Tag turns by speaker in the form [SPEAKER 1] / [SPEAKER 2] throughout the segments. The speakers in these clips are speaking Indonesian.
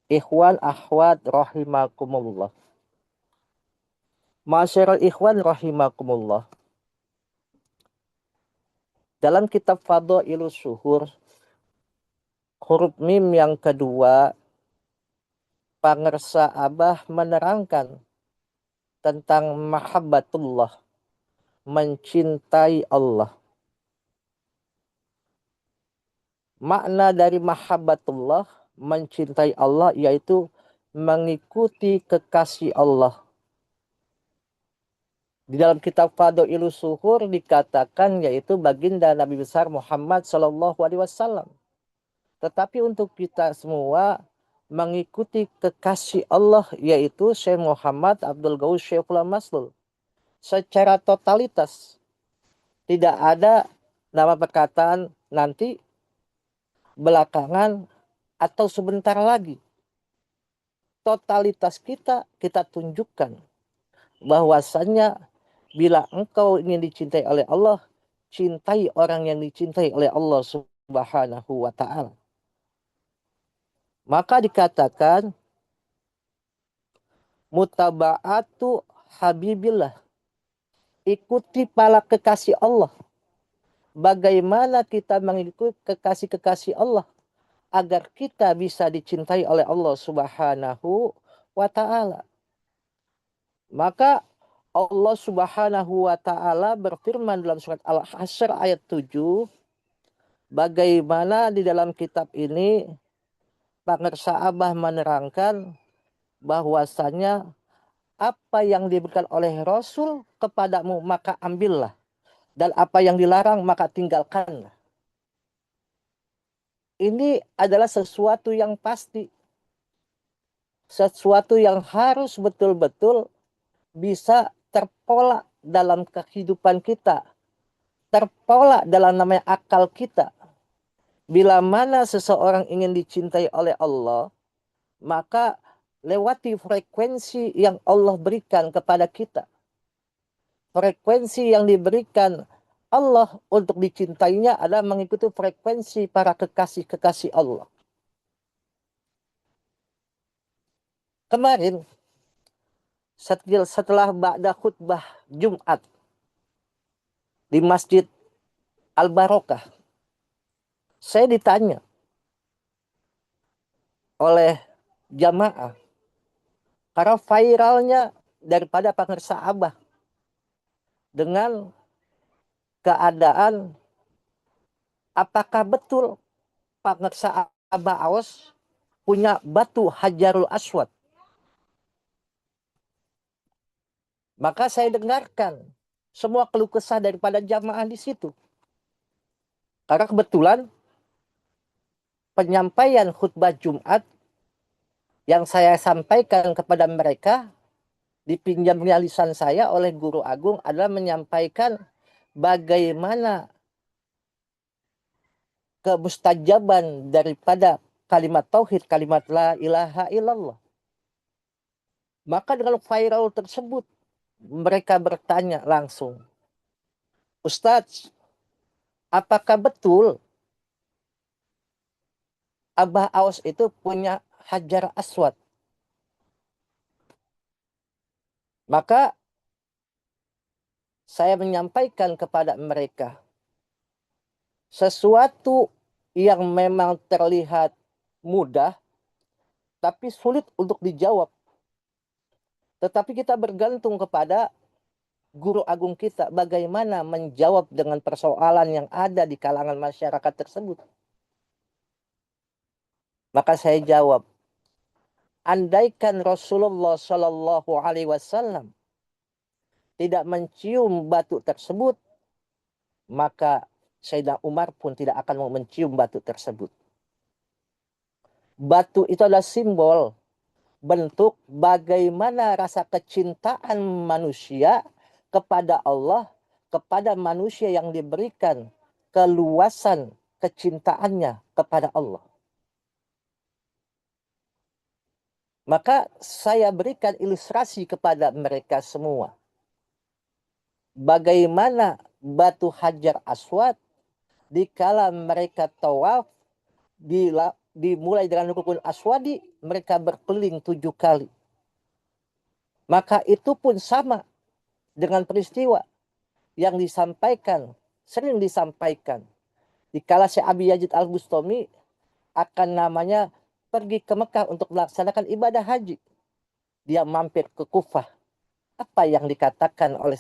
[SPEAKER 1] Ikhwan akhwat rahimakumullah. Ma'asyiral ikhwan rahimakumullah. Dalam kitab Fadhailus Syuhur, huruf mim yang kedua, Pangersa Abah menerangkan tentang mahabbatullah, mencintai Allah. Makna dari mahabbatullah, mencintai Allah, yaitu mengikuti kekasih Allah. Di dalam kitab Fadhailus Syuhur dikatakan yaitu baginda Nabi besar Muhammad Shallallahu Alaihi Wasallam. Tetapi untuk kita semua mengikuti kekasih Allah yaitu Syekh Muhammad Abdul Ghaus Syekhul Maslul secara totalitas. Tidak ada nama perkataan nanti, belakangan, atau sebentar lagi. Totalitas kita tunjukkan bahwasannya bila engkau ingin dicintai oleh Allah, cintai orang yang dicintai oleh Allah Subhanahu wa taala. Maka dikatakan mutaba'atu habibillah, ikuti para kekasih Allah. Bagaimana kita mengikuti kekasih-kekasih Allah agar kita bisa dicintai oleh Allah Subhanahu wa taala. Maka Allah Subhanahu wa taala berfirman dalam surat Al-Hasyr ayat 7, bagaimana di dalam kitab ini Pangersa Abah menerangkan bahwasanya apa yang diberikan oleh Rasul kepadamu maka ambillah, dan apa yang dilarang maka tinggalkanlah. Ini adalah sesuatu yang pasti, sesuatu yang harus betul-betul bisa terpola dalam kehidupan kita, terpola dalam namanya akal kita. Bila mana seseorang ingin dicintai oleh Allah, maka lewati frekuensi yang Allah berikan kepada kita. Frekuensi yang diberikan Allah untuk dicintainya adalah mengikuti frekuensi para kekasih-kekasih Allah. Kemarin, setelah ba'da khutbah Jumat di Masjid Al-Barokah, saya ditanya oleh jamaah, karena viralnya daripada Pangersa Abah dengan keadaan apakah betul Pangersa Abah Aos punya batu Hajarul Aswad. Maka saya dengarkan semua keluh kesah daripada jamaah di situ. Karena kebetulan penyampaian khutbah Jumat yang saya sampaikan kepada mereka, dipinjamnya lisan saya oleh Guru Agung, adalah menyampaikan bagaimana kemustajaban daripada kalimat tauhid, kalimat la ilaha illallah. Maka dengan viral tersebut, mereka bertanya langsung, Ustadz, apakah betul Abah Aos itu punya Hajar Aswad? Maka saya menyampaikan kepada mereka, sesuatu yang memang terlihat mudah, tapi sulit untuk dijawab. Tetapi kita bergantung kepada Guru Agung kita, bagaimana menjawab dengan persoalan yang ada di kalangan masyarakat tersebut. Maka saya jawab, andaikan Rasulullah Shallallahu Alaihi Wasallam tidak mencium batu tersebut, maka Sayyidina Umar pun tidak akan mau mencium batu tersebut. Batu itu adalah simbol, bentuk bagaimana rasa kecintaan manusia kepada Allah, kepada manusia yang diberikan keluasan kecintaannya kepada Allah. Maka saya berikan ilustrasi kepada mereka semua. Bagaimana batu Hajar Aswad dikala mereka tawaf dimulai dengan rukun aswadi, mereka berkeliling 7 kali. Maka itu pun sama dengan peristiwa yang disampaikan, sering disampaikan. Dikala Syekh Abi Yazid Al-Bustami akan namanya pergi ke Mekah untuk melaksanakan ibadah haji. Dia mampir ke Kufah. Apa yang dikatakan oleh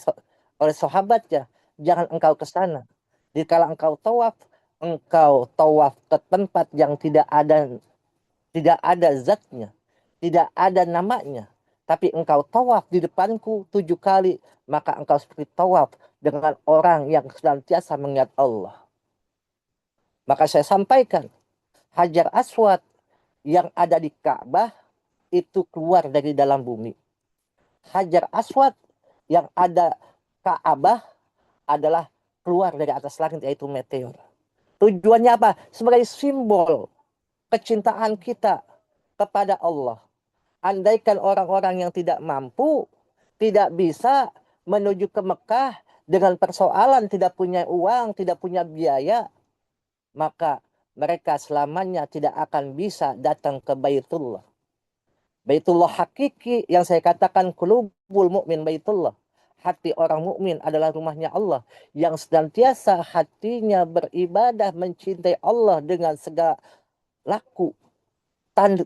[SPEAKER 1] sahabatnya? Jangan engkau ke sana. Dikala engkau tawaf ke tempat yang tidak ada zatnya, tidak ada namanya. Tapi engkau tawaf di depanku 7 kali, maka engkau seperti tawaf dengan orang yang senantiasa mengingat Allah. Maka saya sampaikan, Hajar Aswad yang ada di Ka'bah itu keluar dari dalam bumi. Hajar Aswad yang ada Ka'bah adalah keluar dari atas langit, yaitu meteor. Tujuannya apa? Sebagai simbol kecintaan kita kepada Allah. Andaikan orang-orang yang tidak mampu, tidak bisa menuju ke Mekah dengan persoalan tidak punya uang, tidak punya biaya, maka mereka selamanya tidak akan bisa datang ke Baitullah. Baitullah hakiki yang saya katakan qulubul mukmin Baitullah. Hati orang mukmin adalah rumahnya Allah yang senantiasa hatinya beribadah mencintai Allah dengan segala laku,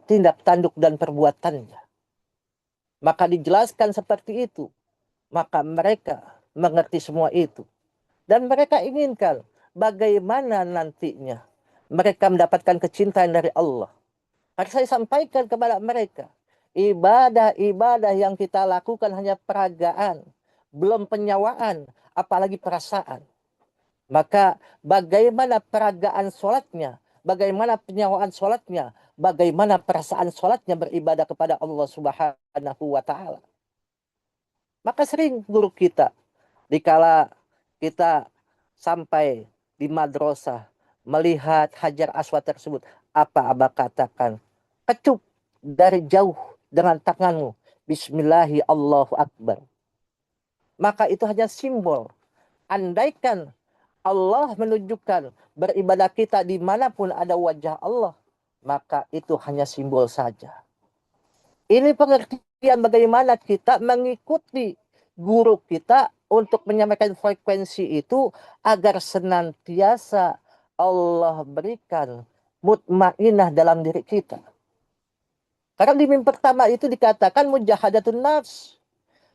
[SPEAKER 1] tindak tanduk dan perbuatannya. Maka dijelaskan seperti itu. Maka mereka mengerti semua itu. Dan mereka inginkan bagaimana nantinya mereka mendapatkan kecintaan dari Allah. Maka saya sampaikan kepada mereka, ibadah-ibadah yang kita lakukan hanya peragaan, belum penyawaan, apalagi perasaan. Maka bagaimana peragaan sholatnya, bagaimana penyawaan sholatnya, bagaimana perasaan sholatnya beribadah kepada Allah Subhanahu wa Ta'ala. Maka sering guru kita, dikala kita sampai di madrasah, melihat Hajar Aswad tersebut, apa abah katakan? Kecup dari jauh dengan tanganmu, Bismillahi Allahu Akbar. Maka itu hanya simbol. Andaikan Allah menunjukkan beribadah kita dimanapun ada wajah Allah, maka itu hanya simbol saja. Ini pengertian bagaimana kita mengikuti guru kita untuk menyampaikan frekuensi itu agar senantiasa Allah berikan mutmainah dalam diri kita. Karena di mimpi pertama itu dikatakan mujahadatun nafs.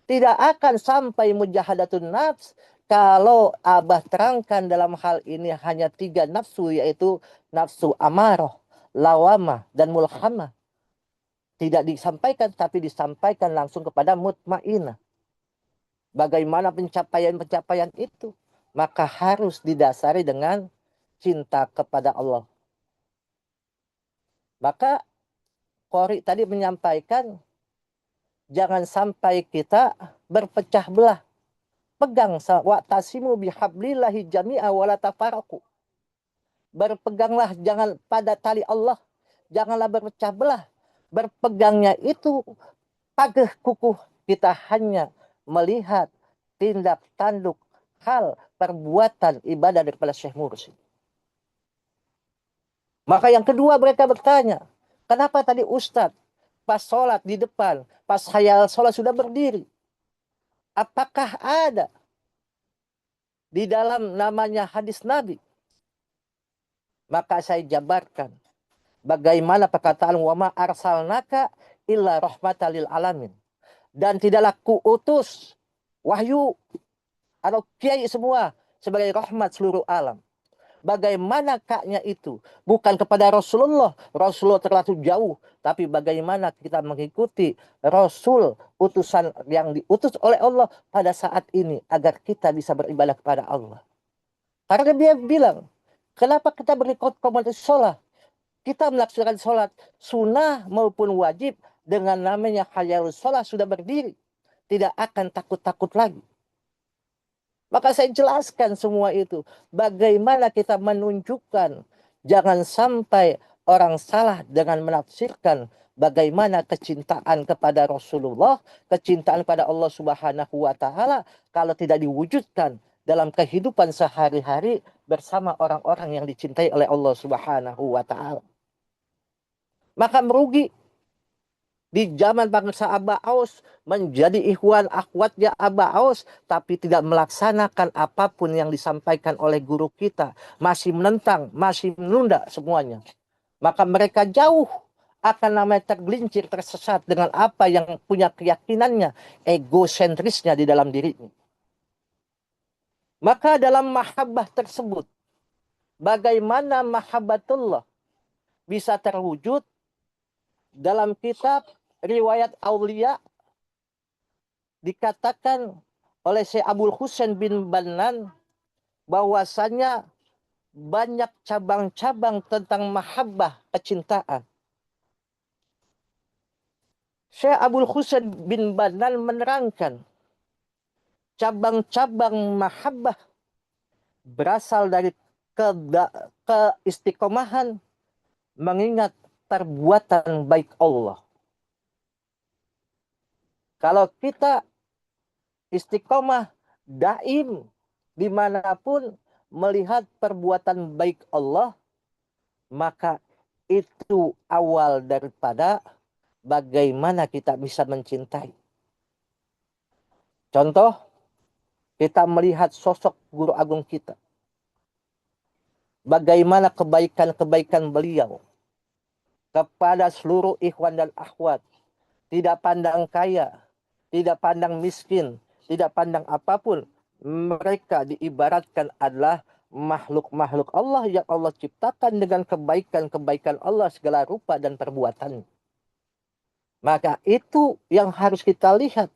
[SPEAKER 1] Tidak akan sampai mujahadatun nafs kalau abah terangkan dalam hal ini hanya 3 nafsu, yaitu nafsu amarah, lawamah, dan mulhamah. Tidak disampaikan, tapi disampaikan langsung kepada mutmainah. Bagaimana pencapaian-pencapaian itu? Maka harus didasari dengan cinta kepada Allah. Maka Qori tadi menyampaikan, jangan sampai kita berpecah belah. Pegang wa'tasimu bihablillahi jami'a wala tafarraqu. Berpeganglah jangan pada tali Allah, janganlah berpecah belah. Berpegangnya itu pageh kukuh, kita hanya melihat tindak tanduk hal perbuatan ibadah daripada Syekh Mursyid. Maka yang kedua mereka bertanya, kenapa tadi Ustadz pas sholat di depan, pas hayal sholat sudah berdiri? Apakah ada di dalam namanya hadis Nabi? Maka saya jabarkan bagaimana perkataan wa ma arsalnaka illa rahmatan lil alamin. Dan tidaklah kuutus wahyu atau kiai semua sebagai rahmat seluruh alam. Bagaimana kaknya itu? Bukan kepada Rasulullah. Rasulullah terlalu jauh. Tapi bagaimana kita mengikuti Rasul, utusan yang diutus oleh Allah pada saat ini agar kita bisa beribadah kepada Allah. Karena dia bilang, kenapa kita berkomunitas sholat? Kita melaksanakan sholat sunnah maupun wajib dengan namanya hayal sholat sudah berdiri. Tidak akan takut-takut lagi. Maka saya jelaskan semua itu. Bagaimana kita menunjukkan. Jangan sampai orang salah dengan menafsirkan bagaimana kecintaan kepada Rasulullah, kecintaan kepada Allah Subhanahu wa Ta'ala, kalau tidak diwujudkan dalam kehidupan sehari-hari bersama orang-orang yang dicintai oleh Allah Subhanahu wa Ta'ala. maka merugi. Di zaman bangsa Abbas menjadi ikhwan akhwatnya Abbas, tapi tidak melaksanakan apapun yang disampaikan oleh guru kita, masih menentang, masih menunda semuanya. Maka mereka jauh akan namanya tergelincir, tersesat dengan apa yang punya keyakinannya, egosentrisnya di dalam dirinya. Maka dalam mahabbah tersebut, bagaimana mahabbatullah bisa terwujud dalam kitab riwayat Aulia dikatakan oleh Syekh Abdul Husain bin Bannan bahwasanya banyak cabang-cabang tentang mahabbah kecintaan. Syekh Abdul Husain bin Bannan menerangkan cabang-cabang mahabbah berasal dari keistiqomahan mengingat perbuatan baik Allah. Kalau kita istiqomah daim dimanapun melihat perbuatan baik Allah, maka itu awal daripada bagaimana kita bisa mencintai. Contoh, kita melihat sosok guru agung kita. Bagaimana kebaikan-kebaikan beliau kepada seluruh ikhwan dan akhwat. Tidak pandang kaya, tidak pandang miskin, tidak pandang apapun. Mereka diibaratkan adalah makhluk-makhluk Allah yang Allah ciptakan dengan kebaikan-kebaikan Allah segala rupa dan perbuatan. Maka itu yang harus kita lihat.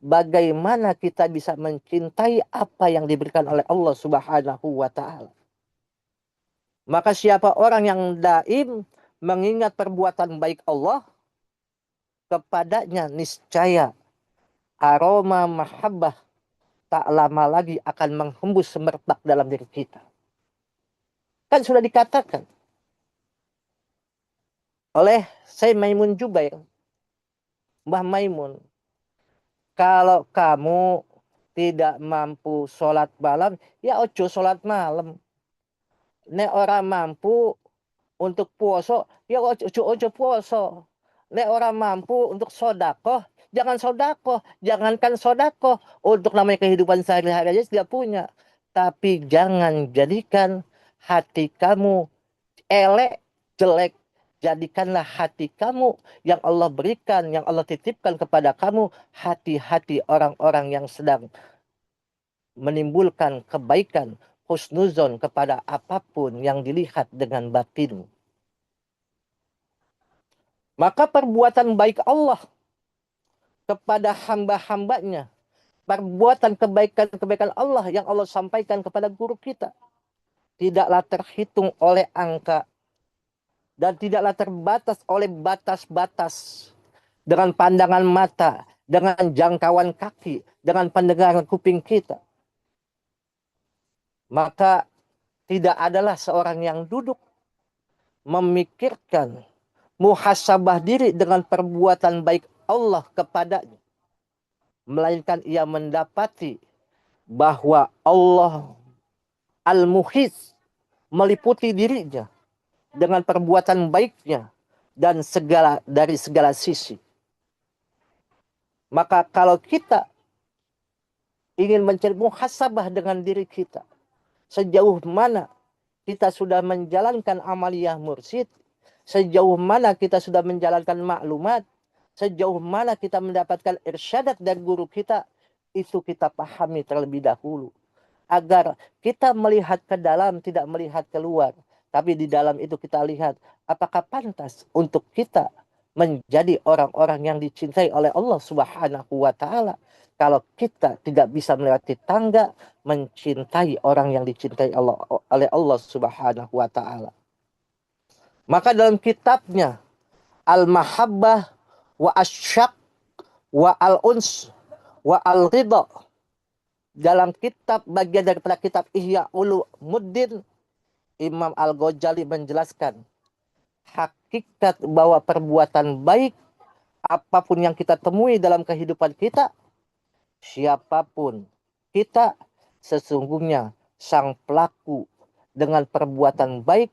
[SPEAKER 1] Bagaimana kita bisa mencintai apa yang diberikan oleh Allah Subhanahu wa Ta'ala. Maka siapa orang yang daim mengingat perbuatan baik Allah, kepadanya niscaya aroma mahabbah tak lama lagi akan menghembus semerbak dalam diri kita. Kan sudah dikatakan oleh Syekh Maimun Jubair, Mbah Maimun, kalau kamu tidak mampu sholat malam, ya ojo sholat malam. Nek orang mampu untuk puasa, ya ojo puasa. Nek orang mampu untuk sodakoh, jangan sodakoh. Jangankan sodakoh, untuk namanya kehidupan sehari-hari aja tidak punya. Tapi jangan jadikan hati kamu elek, jelek. Jadikanlah hati kamu yang Allah berikan, yang Allah titipkan kepada kamu, hati-hati orang-orang yang sedang menimbulkan kebaikan, husnuzon kepada apapun yang dilihat dengan batin. Maka perbuatan baik Allah kepada hamba-hambanya, perbuatan kebaikan-kebaikan Allah yang Allah sampaikan kepada guru kita, tidaklah terhitung oleh angka dan tidaklah terbatas oleh batas-batas dengan pandangan mata, dengan jangkauan kaki, dengan pendengaran kuping kita. Maka tidak adalah seorang yang duduk memikirkan muhasabah diri dengan perbuatan baik Allah kepadanya, melainkan ia mendapati bahwa Allah Al-Muhit meliputi dirinya dengan perbuatan baiknya dan dari segala sisi. Maka kalau kita ingin mencari muhasabah dengan diri kita, sejauh mana kita sudah menjalankan amaliyah mursyid, sejauh mana kita sudah menjalankan maklumat, sejauh mana kita mendapatkan irsyadat dari guru kita, itu kita pahami terlebih dahulu. Agar kita melihat ke dalam, tidak melihat keluar. Tapi di dalam itu kita lihat, apakah pantas untuk kita menjadi orang-orang yang dicintai oleh Allah Subhanahu wa Ta'ala. Kalau kita tidak bisa melewati tangga mencintai orang yang dicintai oleh Allah Subhanahu wa Ta'ala. Maka dalam kitabnya Al-Mahabbah wa Asyaq wa Al-Uns wa Al-Ridha, dalam kitab bagian daripada kitab Ihya Ulumuddin, Imam Al-Ghazali menjelaskan hakikat bahwa perbuatan baik apapun yang kita temui dalam kehidupan kita, siapapun kita, sesungguhnya sang pelaku dengan perbuatan baik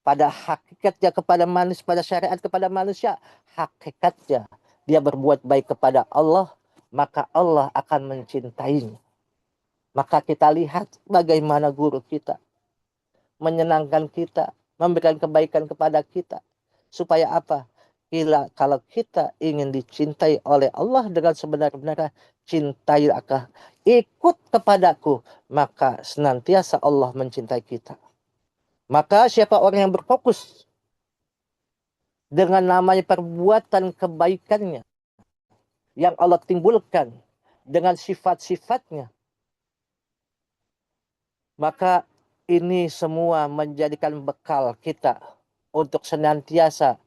[SPEAKER 1] pada hakikatnya kepada manusia, pada syariat kepada manusia, hakikatnya dia berbuat baik kepada Allah, maka Allah akan mencintainya. Maka kita lihat bagaimana guru kita menyenangkan kita, memberikan kebaikan kepada kita. Supaya apa? Kalau kita ingin dicintai oleh Allah dengan sebenar-benarnya, cintailah, ikut kepadaku, maka senantiasa Allah mencintai kita. Maka siapa orang yang berfokus dengan namanya perbuatan kebaikannya yang Allah timbulkan dengan sifat-sifatnya, maka ini semua menjadikan bekal kita untuk senantiasa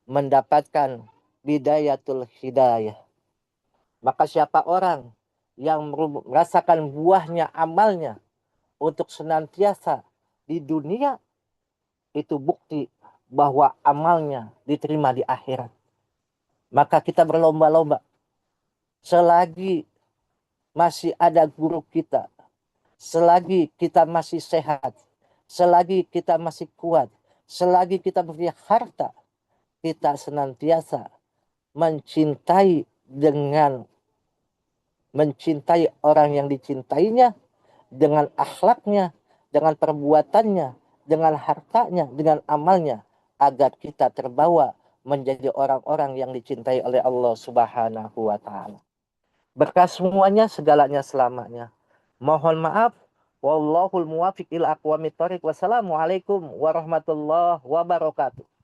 [SPEAKER 1] mendapatkan bidayatul hidayah. Maka siapa orang yang merasakan buahnya amalnya untuk senantiasa di dunia, itu bukti bahwa amalnya diterima di akhirat. Maka kita berlomba-lomba. Selagi masih ada guru kita, selagi kita masih sehat, selagi kita masih kuat, selagi kita punya harta, kita senantiasa mencintai orang yang dicintainya dengan akhlaknya, dengan perbuatannya, dengan hartanya, dengan amalnya, agar kita terbawa menjadi orang-orang yang dicintai oleh Allah Subhanahu wa taala. Berkah semuanya, segalanya selamanya. Mohon maaf. Wallahul muwafiq ila aqwamit thoriq. Wassalamualaikum warahmatullahi wabarakatuh.